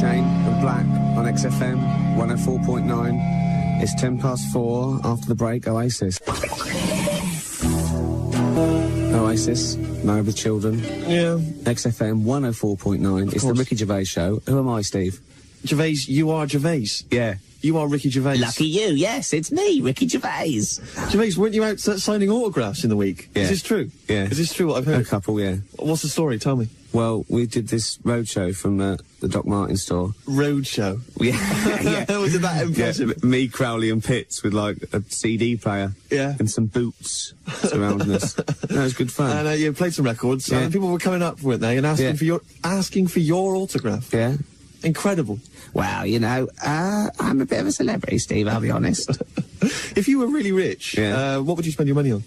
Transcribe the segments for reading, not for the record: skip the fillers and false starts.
Shane and Black on XFM 104.9. It's 4:10 after the break. Oasis. Oasis, Married with Children. Yeah. XFM 104.9. It's the Ricky Gervais show. Who am I, Steve? Gervais, you are Gervais. Yeah. You are Ricky Gervais. Lucky you, yes, it's me, Ricky Gervais. Gervais, weren't you out signing autographs in the week? Yeah. Is this true? Yeah. Is this true what I've heard? A couple, yeah. What's the story? Tell me. Well, we did this roadshow from the Doc Martens store. Roadshow? Yeah. Was it that impressive? Yeah, me, Crowley and Pitts with, like, a CD player. Yeah. And some boots surrounding us. That was good fun. And you played some records, Yeah. and people were coming up, weren't they, and asking for your autograph. Yeah. Incredible. Well, you know, I'm a bit of a celebrity, Steve, I'll be honest. If you were really rich, what would you spend your money on?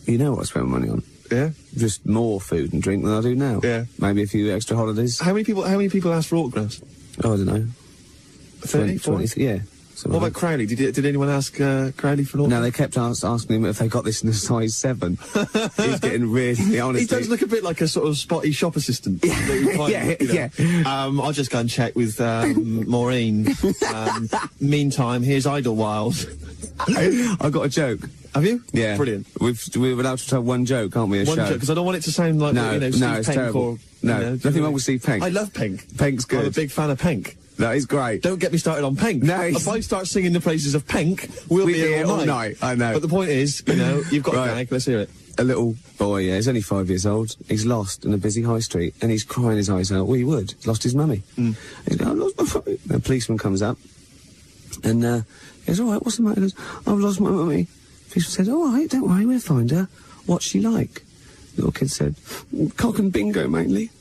You know what I spend my money on? Yeah? Just more food and drink than I do now. Yeah. Maybe a few extra holidays. How many people asked for autographs? Oh, I don't know. 30, 40? Yeah. What about Crowley? Did anyone ask Crowley for an autograph? No, they kept asking him if they got this in a size 7. He's getting really honest. He does look a bit like a sort of spotty shop assistant. Yeah. I'll just go and check with Maureen. Meantime, here's Idlewild. I got a joke. Have you? Yeah. Brilliant. We're allowed to tell one joke, aren't we? One joke, because I don't want it to sound like, No, Steve it's Penk terrible. or... No, nothing wrong with Steve Penk. I love Penk. Penk's good. I'm a big fan of Penk. That is great. Don't get me started on Penk. No, if I start singing the praises of Penk, we'll be here all night. I know. But the point is, you've got a gag. Let's hear it. A little boy, he's only 5 years old. He's lost in a busy high street, and he's crying his eyes out. Well, he would. He's lost his mummy. He's going, I lost my phone. A policeman comes up, and he goes, all right, what's the matter? He goes, I've lost my mummy. Policeman said, all right, don't worry, we'll find her. What's she like? The little kid said, cock and bingo, mainly.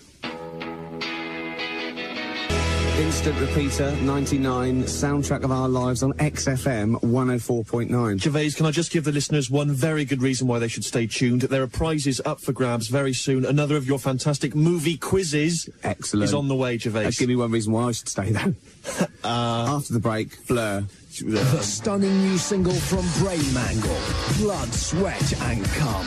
Instant repeater, 99, soundtrack of our lives on XFM 104.9. Gervais, can I just give the listeners one very good reason why they should stay tuned? There are prizes up for grabs very soon. Another of your fantastic movie quizzes Excellent. is on the way, Gervais. Give me one reason why I should stay, though. After the break, Blur. The stunning new single from Brain Mangle, Blood, Sweat and Cum.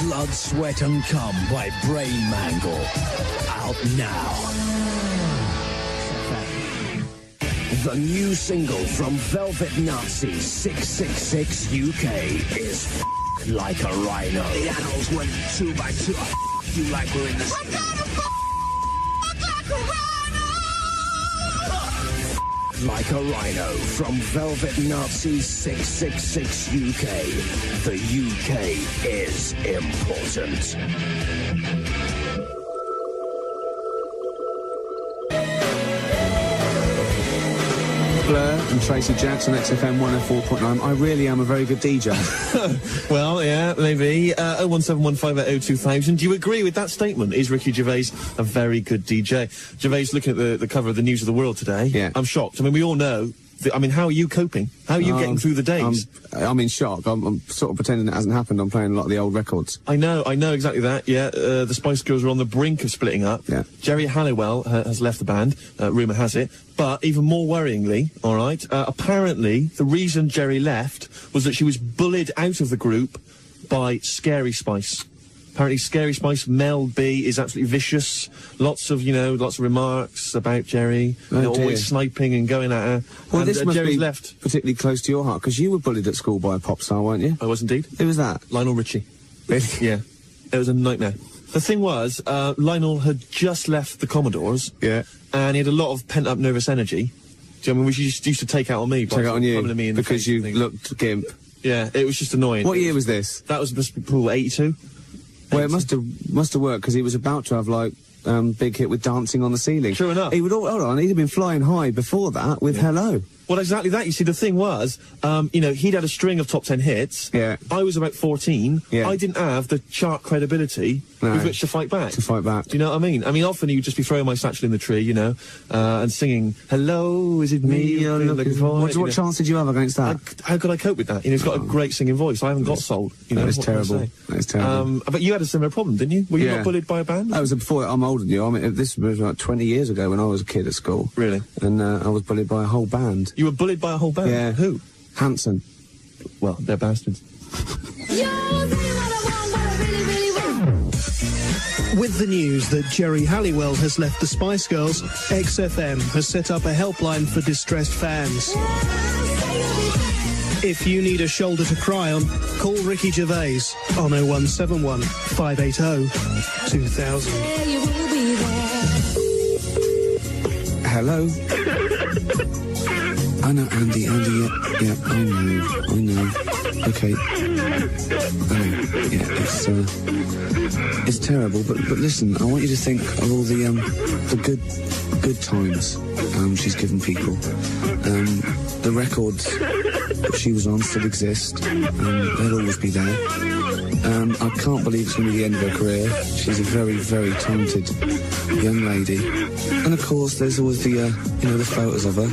Blood, Sweat and Cum by Brain Mangle. Out now. The new single from Velvet Nazis 666 UK is Like a Rhino. The animals went 2 by 2. You like we're in the... I gotta like a rhino! Like a Rhino from Velvet Nazis 666 UK. The UK is important. Blur and Tracy Jackson, XFM 104.9. I really am a very good DJ. Well, yeah, maybe. 01715802000. Do you agree with that statement? Is Ricky Gervais a very good DJ? Gervais, looking at the cover of the News of the World today. Yeah. I'm shocked. I mean, we all know. How are you coping? How are you getting through the days? I'm in shock. I'm sort of pretending it hasn't happened. I'm playing a lot of the old records. I know exactly that, yeah. The Spice Girls are on the brink of splitting up. Yeah. Jerry Halliwell has left the band, rumour has it. But even more worryingly, all right, apparently the reason Jerry left was that she was bullied out of the group by Scary Spice. Apparently Scary Spice, Mel B, is absolutely vicious. Lots of remarks about Jerry. Always sniping and going at her. Well, and this must Jerry's be left. particularly close to your heart, because you were bullied at school by a pop star, weren't you? I was indeed. Who was that? Lionel Richie. Really? Yeah. It was a nightmare. The thing was, Lionel had just left the Commodores. Yeah. And he had a lot of pent-up nervous energy. Do you know what I mean? Which he used to take out on me. Take out on you, me in the because face you and looked gimp. Yeah, it was just annoying. What year was this? That was supposed to be 82. Well, it must have worked, because he was about to have, like, big hit with Dancing on the Ceiling. True enough. He would hold on, he'd have been flying high before that with Hello. Well, exactly that. You see, the thing was, he'd had a string of top 10 hits. Yeah. I was about 14. Yeah. I didn't have the chart credibility with which to fight back. To fight back. Do you know what I mean? I mean, often he would just be throwing my satchel in the tree, and singing, hello, is it me you're looking for? What chance did you have against that? How could I cope with that? He's got a great singing voice. I haven't got soul. That is terrible. That is terrible. But you had a similar problem, didn't you? Were you not bullied by a band? That was before. I'm older than you. I mean, this was like 20 years ago when I was a kid at school. Really? And I was bullied by a whole band. You were bullied by a whole band? Yeah. Who? Hanson. Well, they're bastards. With the news that Jerry Halliwell has left the Spice Girls, XFM has set up a helpline for distressed fans. If you need a shoulder to cry on, call Ricky Gervais on 0171 580 2000. Hello? I know, Andy, yeah, I know. Okay. Yeah, it's terrible, but listen, I want you to think of all the good times she's given people. The records that she was on still exist. They'll always be there. I can't believe it's going to be the end of her career. She's a very, very talented young lady. And of course, there's always the, the photos of her.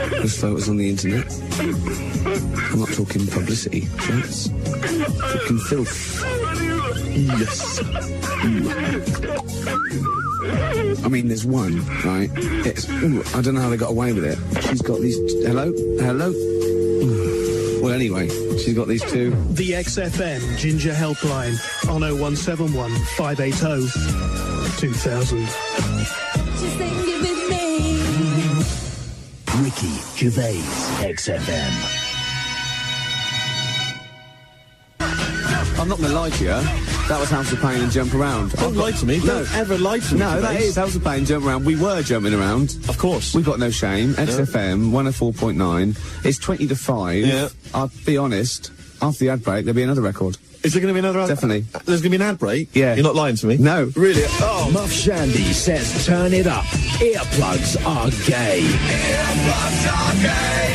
There's photos on the internet. I'm not talking publicity, that's talking filth. Yes. I mean, there's one, right? I don't know how they got away with it. She's got these... Hello? Well, anyway, she's got these two. The XFM Ginger Helpline on 0171 580 2000. Ricky Gervais, XFM. I'm not going to lie to you. That was House of Pain and Jump Around. Don't lie to me. Don't ever lie to me. No, that is House of Pain, Jump Around. We were jumping around. Of course. We've got no shame. XFM 104.9. It's 20 to 5. Yeah. I'll be honest, after the ad break, there'll be another record. Is there going to be another ad? Definitely. There's going to be an ad break? Yeah. You're not lying to me? No. Really? Oh. Muff Shandy says turn it up. Earplugs are gay. Earplugs are gay.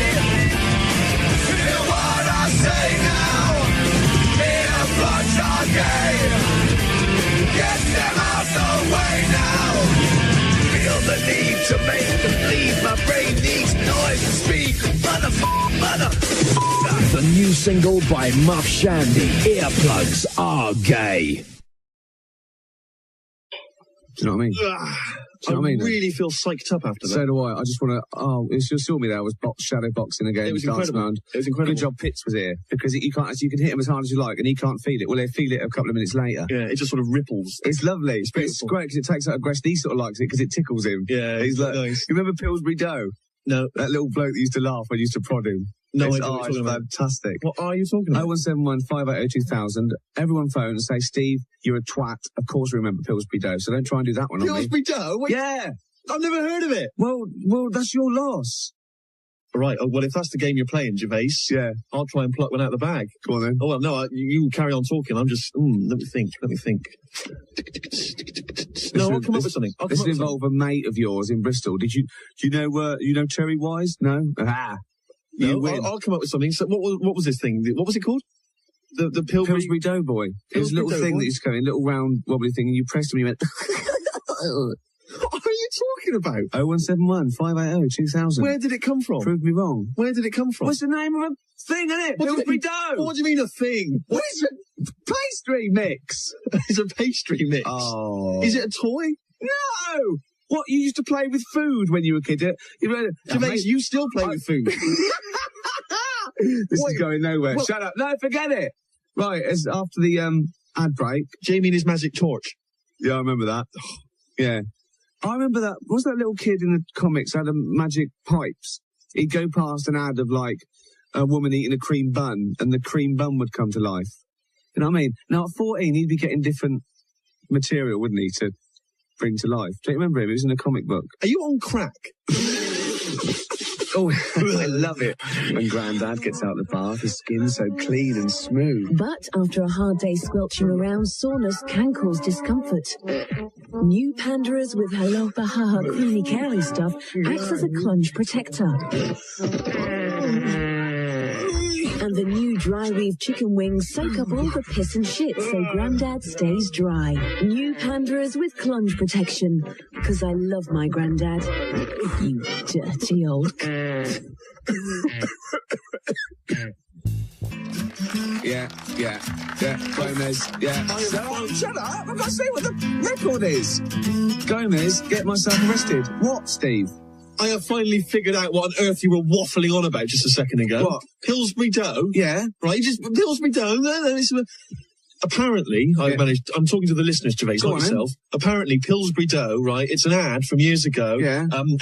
Hear what I say now. Earplugs are gay. Get them out the way now. Feel the need to make them bleed. My brain needs noise to speak. Mother. The new single by Muff Shandy, Earplugs Are Gay. Do you know what I mean? I really feel psyched up after that. So do I. I just want to... Oh, it just saw me there. I was shadow boxing again. It was incredible. It was incredible. Good job Pitts was here, because you can hit him as hard as you like, and he can't feel it. Well, he'll feel it a couple of minutes later. Yeah, it just sort of ripples. It's lovely. It's great, because it takes out aggression. He sort of likes it, because it tickles him. Yeah, he's like... nice. You remember Pillsbury Dough? No. That little bloke that used to laugh when you used to prod him. No, it's, I don't know what you're talking about. Fantastic. What are you talking about? 0171 580 2000. Everyone phone and say, Steve, you're a twat. Of course we remember Pillsbury Dough, so don't try and do that one on me. Pillsbury Dough? Wait, Yeah. I've never heard of it. Well, that's your loss. Right, well, if that's the game you're playing, Gervais, Yeah. I'll try and pluck one out of the bag. Go on then. Oh, well, no, you carry on talking. I'm just, let me think. No, I'll come up with something. This involve a mate of yours in Bristol. Do you know Cherry Wise? No? Ah. You win. I'll come up with something. So what was this thing? What was it called? The Pillsbury Doughboy. It was a little thing that used to come in, little round wobbly thing, and you pressed him and you went... What are you talking about? 0171 580 2000. Where did it come from? Prove me wrong. Where did it come from? What's the name of a thing, isn't it? Pillsbury Dough. What do you mean a thing? What is it? Pastry mix. It's a pastry mix. Oh. Is it a toy? No! What, you used to play with food when you were a kid? Gervais, you still play with food. This is going nowhere. Well, shut up. No, forget it. Right, as after the ad break. Jamie and his magic torch. Yeah, I remember that. Yeah. I remember that. Was that little kid in the comics had a magic pipes? He'd go past an ad of, like, a woman eating a cream bun, and the cream bun would come to life. You know what I mean? Now, at 14, he'd be getting different material, wouldn't he, to bring to life. Do you remember him? He was in a comic book. Are you on crack? Oh, I love it when Grandad gets out of the bath, his skin's so clean and smooth. But after a hard day squelching around, soreness can cause discomfort. New Pandoras with Hello Bahaha creamy caring stuff acts as a clunge protector. And the new dry weave chicken wings soak up all the piss and shit so Grandad stays dry. New Pandoras with clunge protection. Because I love my Grandad. You dirty old... Yeah. Gomez, yeah. Shut up! I've got to say what the record is. Gomez, get myself arrested. What, Steve? I have finally figured out what on earth you were waffling on about just a second ago. What? Pillsbury Dough? Yeah. Right, just Pillsbury Dough. apparently, I'm talking to the listeners, Gervais, not yourself. Apparently, Pillsbury dough, right? It's an ad from years ago,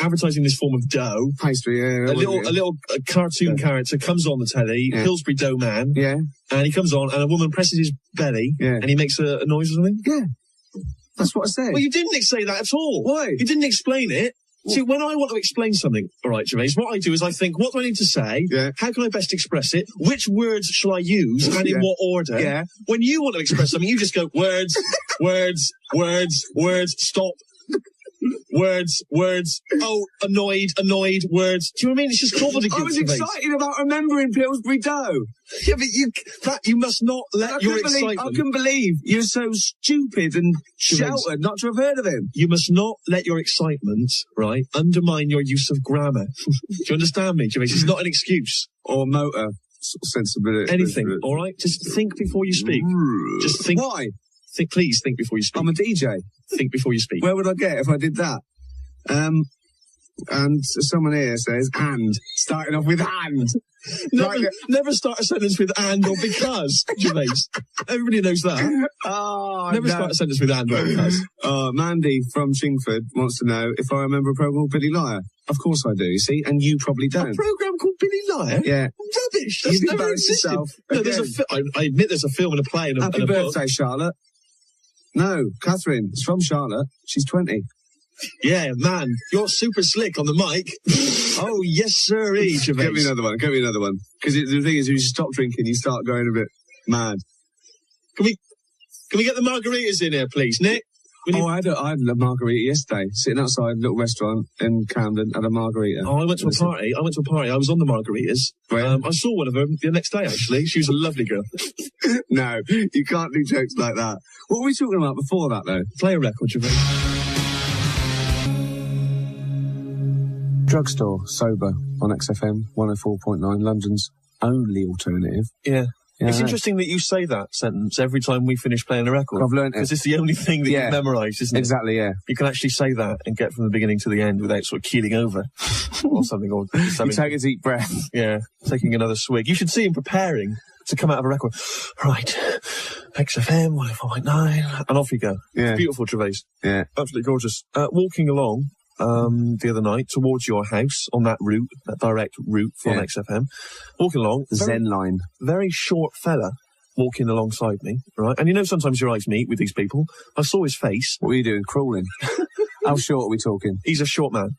advertising this form of dough. Pastry, A little cartoon character comes on the telly, Pillsbury dough man. Yeah. And he comes on, and a woman presses his belly, and he makes a noise or something. Yeah. That's what I said. Well, you didn't say that at all. Why? You didn't explain it. See, when I want to explain something, all right, Gervais, what I do is I think, what do I need to say? Yeah. How can I best express it? Which words shall I use, and in what order? Yeah. When you want to express something, you just go, words, words, stop. Words, oh, annoyed, words. Do you know what I mean? It's just gobbledygook. I was excited about remembering Pillsbury dough. Yeah, but you must not let your excitement... I can believe you're so stupid and sheltered not to have heard of him. You must not let your excitement, right, undermine your use of grammar. Do you understand me, Gervais? It's not an excuse. Or motor sensibility. Anything, all right? Just think before you speak. Just think. Why? Please think before you speak. I'm a DJ. Think before you speak. Where would I get if I did that? And someone here says, starting off with and. Never start a sentence with and or because, Gervais. Everybody knows that. Never start a sentence with and or because. Mandy from Chingford wants to know if I remember a programme called Billy Liar. Of course I do, you see, and you probably don't. A programme called Billy Liar? Yeah. Rubbish. That's never existed. No, I admit there's a film and a play and a Happy book. birthday, Charlotte. No, Catherine. It's from Charlotte. She's 20. Yeah, man, you're super slick on the mic. Oh, yes, sir-y, Gervais. Get me another one. Because the thing is, if you stop drinking, you start going a bit mad. Can we get the margaritas in here, please, Nick? I had a margarita yesterday, sitting outside a little restaurant in Camden, had a margarita. Oh, I went to a party. I was on the margaritas. I saw one of them the next day, actually. She was a lovely girl. No, you can't do jokes like that. What were we talking about before that, though? Play a record, Gervais. Drugstore, sober, on XFM 104.9, London's only alternative. Yeah. It's interesting that you say that sentence every time we finish playing a record. I've learned it. Because it's the only thing that you've memorised, isn't it? Exactly, yeah. You can actually say that and get from the beginning to the end without sort of keeling over or something. You take a deep breath. Yeah, taking another swig. You should see him preparing to come out of a record. Right, XFM 104.9, and off you go. Yeah. Beautiful, Gervais. Yeah. Absolutely gorgeous. Walking along the other night towards your house on that route, that direct route from XFM. Walking along. Zen line. Very short fella walking alongside me, right? And you know sometimes your eyes meet with these people. I saw his face. What are you doing? Crawling? How short are we talking? He's a short man.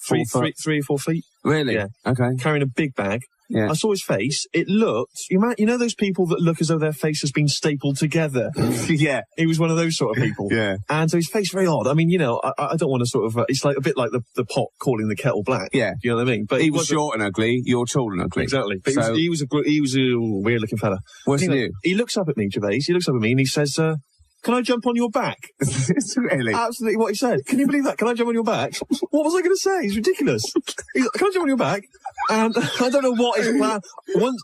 3 or 4 feet. Really? Yeah. Okay. Carrying a big bag. Yeah. I saw his face. It looked, you know those people that look as though their face has been stapled together? Yeah. He was one of those sort of people. Yeah. And so his face very odd. I mean, I don't want to sort of, it's like a bit like the pot calling the kettle black. Yeah. You know what I mean? But he was short and ugly, you're tall and ugly. Exactly. But so, he was a weird looking fella. What's new? He looks up at me, Gervais. He looks up at me and he says, can I jump on your back? Really? Absolutely what he said. Can you believe that? Can I jump on your back? What was I going to say? He's ridiculous. He's like, can I jump on your back? And I don't know what his plan...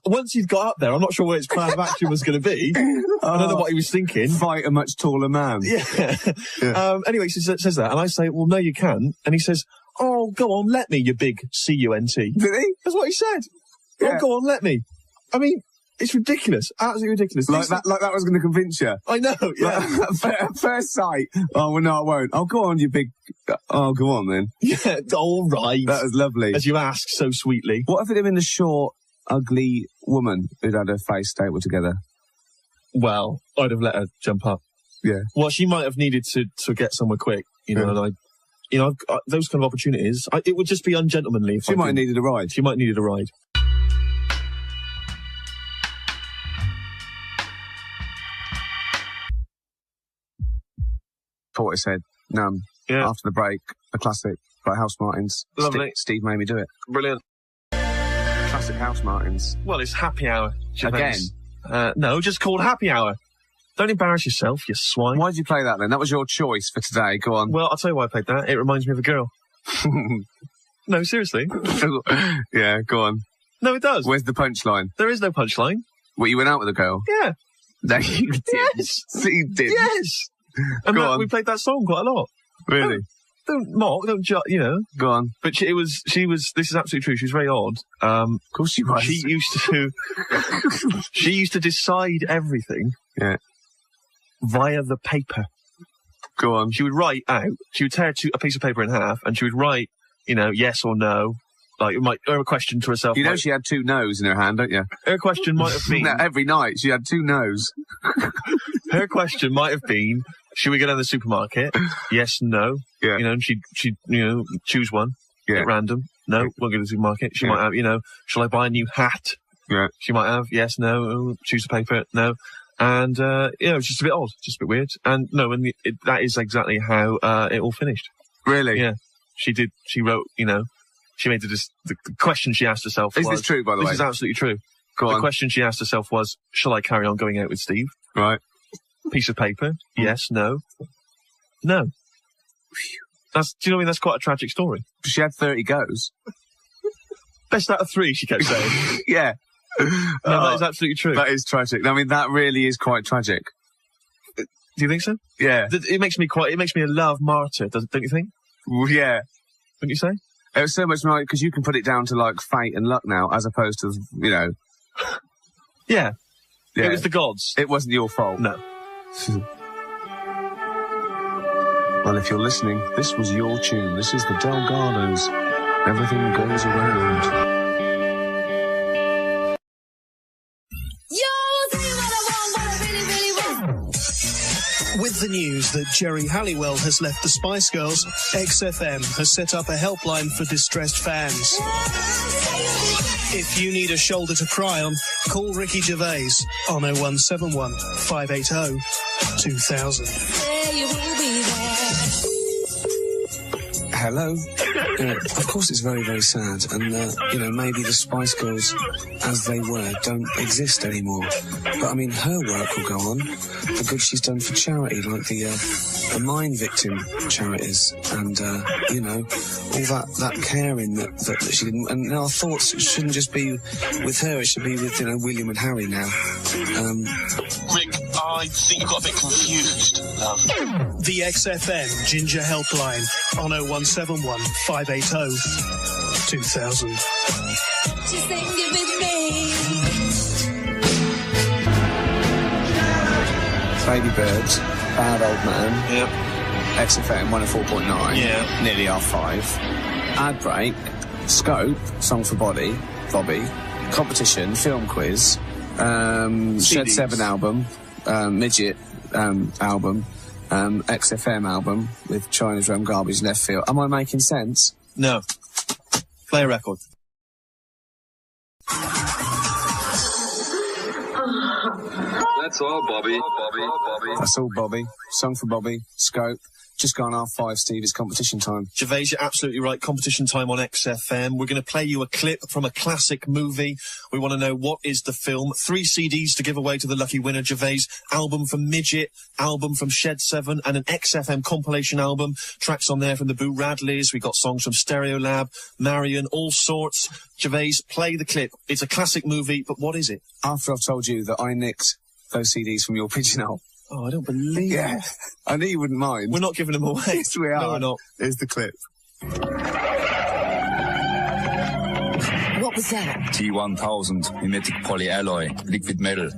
Once he'd got up there, I'm not sure what his plan of action was going to be. I don't know what he was thinking. Fight a much taller man. Yeah. Anyway, he says that, and I say, well, no, you can't. And he says, oh, go on, let me, you big C-U-N-T. Did he? That's what he said. Yeah. Oh, go on, let me. I mean... It's ridiculous. Absolutely ridiculous. Like that was going to convince you. I know, yeah. At first sight. Oh, well, no, I won't. Oh, go on, you big... Oh, go on, then. Yeah, all right. That was lovely. As you ask so sweetly. What if it had been the short, ugly woman who'd had her face stapled together? Well, I'd have let her jump up. Yeah. Well, she might have needed to get somewhere quick, and I've those kind of opportunities. It would just be ungentlemanly if she might have needed a ride. She might have needed a ride. Porter said, after the break, a classic by House Martins. Lovely. Steve made me do it. Brilliant. Classic House Martins. Well, it's happy hour. Again? No, just called happy hour. Don't embarrass yourself, you swine. Why did you play that then? That was your choice for today. Go on. Well, I'll tell you why I played that. It reminds me of a girl. No, seriously. Yeah, go on. No, it does. Where's the punchline? There is no punchline. What, you went out with a girl? Yeah. No, you did. Yes. You did. Yes. And we played that song quite a lot. Really? Don't mock, don't judge, Go on. But she was, this is absolutely true, she was very odd. Of course she was. She used to decide everything. Yeah. via the paper. Go on. She would write out, she would tear a piece of paper in half, and she would write, you know, yes or no. Like, her question to herself. You know she had 2 no's in her hand, don't you? Her question might have been... No, every night she had 2 no's. Her question might have been, should we go down to the supermarket? Yes, no. Yeah. You know, and she'd choose one Yeah. at random. No, won't go to the supermarket. She might have, shall I buy a new hat? Yeah. She might have, yes, no, choose a paper, no. And, it's just a bit odd, just a bit weird. And no, that is exactly how it all finished. Really? Yeah. She wrote, she made the question she asked herself was... Is this true, by the way? This is absolutely true. Go on. The question she asked herself was, shall I carry on going out with Steve? Right. Piece of paper. Yes, no. No. Do you know what I mean? That's quite a tragic story. She had 30 goes. Best out of 3, she kept saying. Yeah. No, that is absolutely true. That is tragic. I mean, that really is quite tragic. Do you think so? Yeah. It makes me a love martyr, don't you think? Well, yeah. Wouldn't you say? It was so much more, because you can put it down to, like, fate and luck now, as opposed to, Yeah. Yeah. It was the gods. It wasn't your fault. No. Well, if you're listening, this was your tune. This is the Delgados. Everything goes around. With the news that Jerry Halliwell has left the Spice Girls, XFM has set up a helpline for distressed fans. If you need a shoulder to cry on, call Ricky Gervais on 0171 580 2000. Hello. Of course it's very, very sad, and, maybe the Spice Girls, as they were, don't exist anymore. But, I mean, her work will go on. The good she's done for charity, like the mine victim charities, and, all that caring that she did. And our thoughts shouldn't just be with her, it should be with, William and Harry now. Rick, I think you got a bit confused, love. The XFM Ginger Helpline on 0171 580 2000. Baby Birds, Bad Old Man. Yep. XFM 104.9. Yeah. Nearly R5. Ad break. Scope, Song for Bobby. Competition, film quiz. Shed 7 album. Midget album. XFM album with China's Realm Garbage Left Field. Am I making sense? No. Play a record. That's all, Bobby. That's all, Bobby. Song for Bobby. Scope. Just gone R5, Steve. It's competition time. Gervais, you're absolutely right. Competition time on XFM. We're going to play you a clip from a classic movie. We want to know what is the film. 3 CDs to give away to the lucky winner, Gervais. Album from Midget, album from Shed 7, and an XFM compilation album. Tracks on there from the Boo Radleys. We got songs from Stereolab, Marion, all sorts. Gervais, play the clip. It's a classic movie, but what is it? After I've told you that I nicked those CDs from your pigeonhole. Oh, I don't believe it. I knew you wouldn't mind. We're not giving them away. Yes, we are. No, we're not. Here's the clip. What was that? T1000 mimetic polyalloy, liquid metal.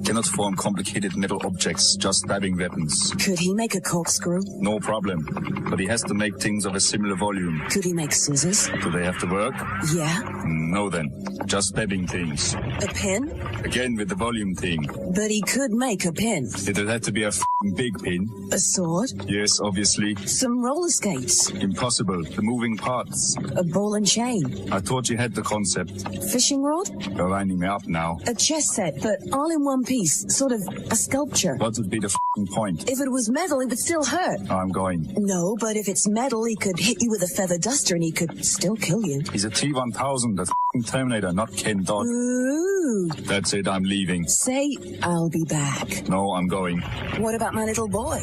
Cannot form complicated metal objects, just stabbing weapons. Could he make a corkscrew? No problem. But he has to make things of a similar volume. Could he make scissors? Do they have to work? Yeah. No then. Just stabbing things. A pen? Again with the volume thing. But he could make a pen. It'll have to be a big pin. A sword? Yes, obviously. Some roller skates? Impossible. The moving parts. A ball and chain? I thought you had the concept. Fishing rod? You're winding me up now. A chess set, but all in one piece. Sort of a sculpture. What would be the point? If it was metal, it would still hurt. I'm going. No, but if it's metal, he could hit you with a feather duster and he could still kill you. He's a T1000, a Terminator, not Ken Dodd. Ooh. That's it, I'm leaving. Say, I'll be back. No, I'm going. What about my little boy?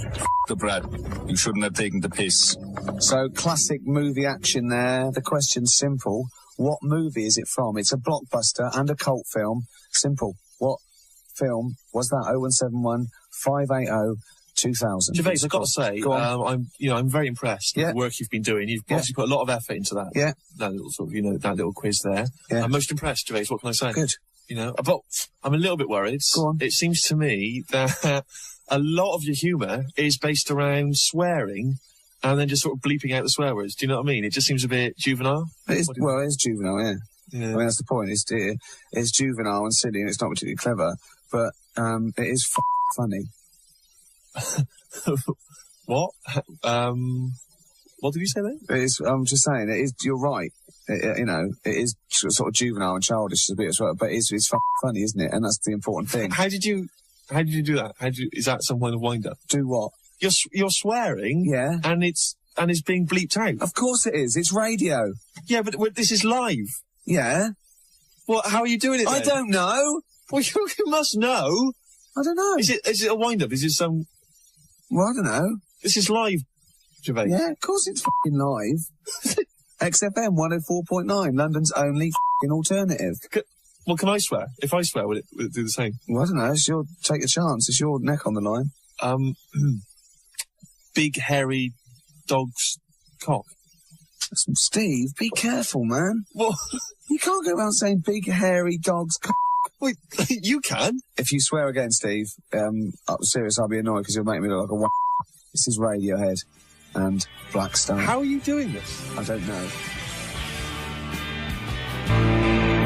The brat. You shouldn't have taken the piss. So, classic movie action there. The question's simple. What movie is it from? It's a blockbuster and a cult film. Simple. What film was that? 0171 580 2000. Gervais, I've got to say, I'm very impressed with the work you've been doing. You've obviously put a lot of effort into that. Yeah. That little sort of, that little quiz there. Yeah. I'm most impressed, Gervais. What can I say? Good. You know, but I'm a little bit worried. Go on. It seems to me that a lot of your humour is based around swearing and then just sort of bleeping out the swear words. Do you know what I mean? It just seems a bit juvenile. It is juvenile, yeah. Yeah. I mean, that's the point. It's juvenile and silly, and it's not particularly clever, but it is funny. What? What did you say then? It is. I'm just saying. It is. You're right. It is sort of juvenile and childish a bit as well, but it's funny, isn't it? And that's the important thing. How did you do that? Is that some kind of wind up? Do what? You're swearing. Yeah. And it's being bleeped out. Of course it is. It's radio. Yeah, but this is live. Yeah. Well, how are you doing it then? I don't know. Well, you must know. I don't know. Is it a wind up? Is it some? Well, I don't know. This is live, Gervais. Yeah, of course it's fucking live. XFM 104.9, London's only fucking alternative. Well, can I swear? If I swear, would it do the same? Well, I don't know. Take a chance. It's your neck on the line. Big hairy dog's cock. Steve, be careful, man. Well, you can't go around saying big hairy dog's cock. Wait, you can. If you swear again, Steve, I'm serious, I'll be annoyed because you'll make me look like a This is Radiohead and Black Star. How are you doing this? I don't know.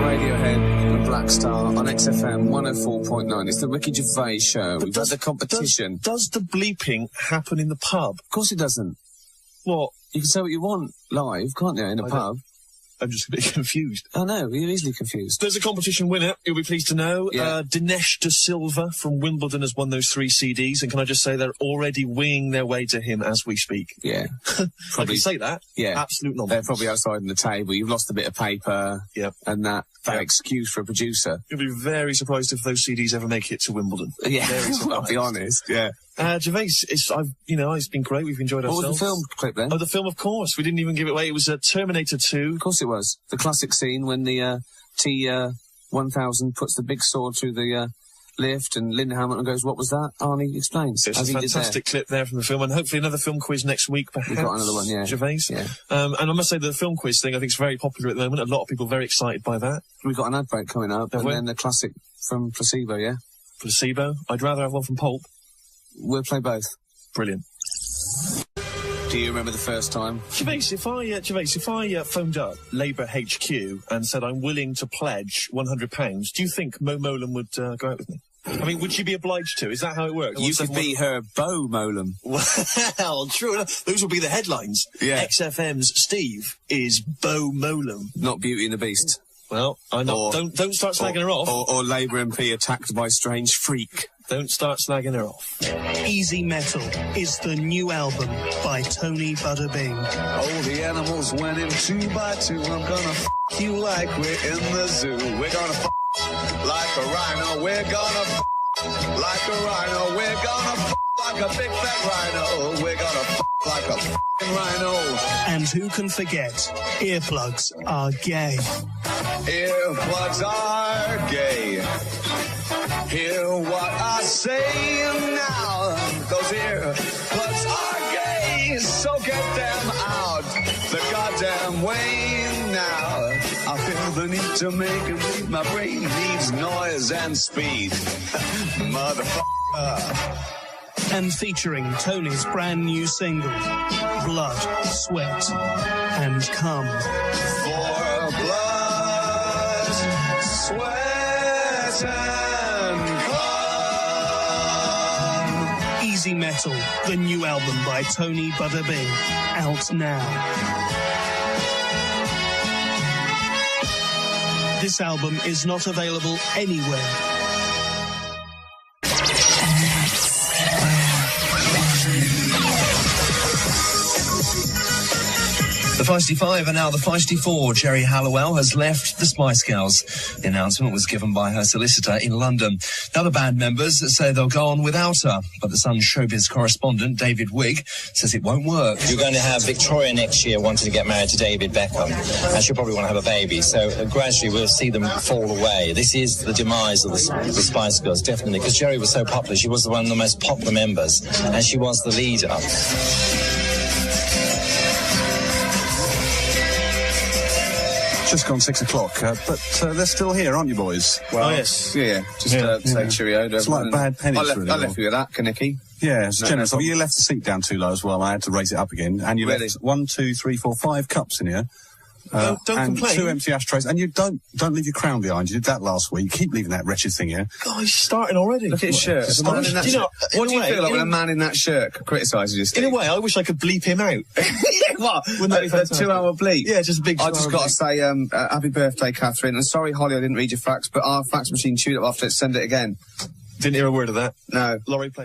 Radiohead and Black Star on XFM 104.9. It's the Ricky Gervais show. We've had the competition. Does the bleeping happen in the pub? Of course it doesn't. What? You can say what you want live, can't you, in a pub? I'm just a bit confused. I know, you're easily confused. There's a competition winner, you'll be pleased to know. Yeah. Dinesh De Silva from Wimbledon has won those 3 CDs, and can I just say they're already winging their way to him as we speak. Yeah. I can say that. Yeah. Absolute nonsense. They're probably outside on the table. You've lost a bit of paper. Yep. And that excuse for a producer. You'll be very surprised if those CDs ever make it to Wimbledon. Yeah. Very surprised. I'll be honest, yeah. Gervais, it's been great. We've enjoyed ourselves. What was the film clip then? Oh, the film, of course. We didn't even give it away. It was Terminator 2. Of course it was. The classic scene when the T-1000 puts the big sword through the lift and Linda Hamilton goes, what was that? Arnie explains. It's a fantastic clip there from the film, and hopefully another film quiz next week, perhaps. We've got another one, yeah. Gervais. Yeah. And I must say the film quiz thing I think is very popular at the moment. A lot of people are very excited by that. We've got an ad break coming up, and then the classic from Placebo, yeah? Placebo? I'd rather have one from Pulp. We'll play both. Brilliant. Do you remember the first time? Gervais, if I phoned up Labour HQ and said I'm willing to pledge £100, do you think Mo Molam would go out with me? I mean, would she be obliged to? Is that how it works? You could be her Bo Molam. Well, true enough. Those will be the headlines. Yeah. XFM's Steve is Bo Molam. Not Beauty and the Beast. Well, I know. Don't start slagging her off. Or Labour MP attacked by strange freak. Don't start slagging her off. Easy Metal is the new album by Tony Butterbing. Oh, the animals went in 2 by 2. I'm gonna f*** you like we're in the zoo. We're gonna f*** like a rhino. We're gonna f*** like a rhino. We're gonna f*** like a big fat rhino. We're gonna f*** like a f***ing rhino. And who can forget, earplugs are gay. Earplugs are gay. Hear what I say now. Those earplugs are gay. So get them out the goddamn way now. I feel the need to make a beat. My brain needs noise and speed. Motherfucker. And featuring Tony's brand new single, Blood, Sweat and Cum. For blood, sweat and cum. Easy Metal, the new album by Tony Butterbing, out now. This album is not available anywhere. The Feisty Five and now the Feisty Four. Geri Halliwell has left the Spice Girls. The announcement was given by her solicitor in London. The other band members say they'll go on without her, but the Sun's showbiz correspondent, David Wigg, says it won't work. You're going to have Victoria next year wanting to get married to David Beckham, and she'll probably want to have a baby, so gradually we'll see them fall away. This is the demise of the Spice Girls, definitely, because Geri was so popular. She was one of the most popular members, and she was the leader. Just gone 6 o'clock, but they're still here, aren't you, boys? Well, yes. Yeah, just say cheerio to It's like everyone. bad pennies, really. I left you with that, Kaneki. Yeah, it's generous. You left the seat down too low as well. I had to raise it up again. And you left 1, 2, 3, 4, 5 cups in here. Don't and complain. 2 empty ashtrays. And you don't leave your crown behind. You did that last week. Keep leaving that wretched thing here. God, he's starting already. Look at his shirt. What do you feel like when a man in that shirt criticises you, Steve? In a way, I wish I could bleep him out. What? Wouldn't that be A fantastic? 2-hour bleep? Yeah, just a big I just got to say, happy birthday, Catherine. And sorry, Holly, I didn't read your fax, but our fax machine chewed it off. Let's send it again. Didn't hear a word of that. No. Laurie, play.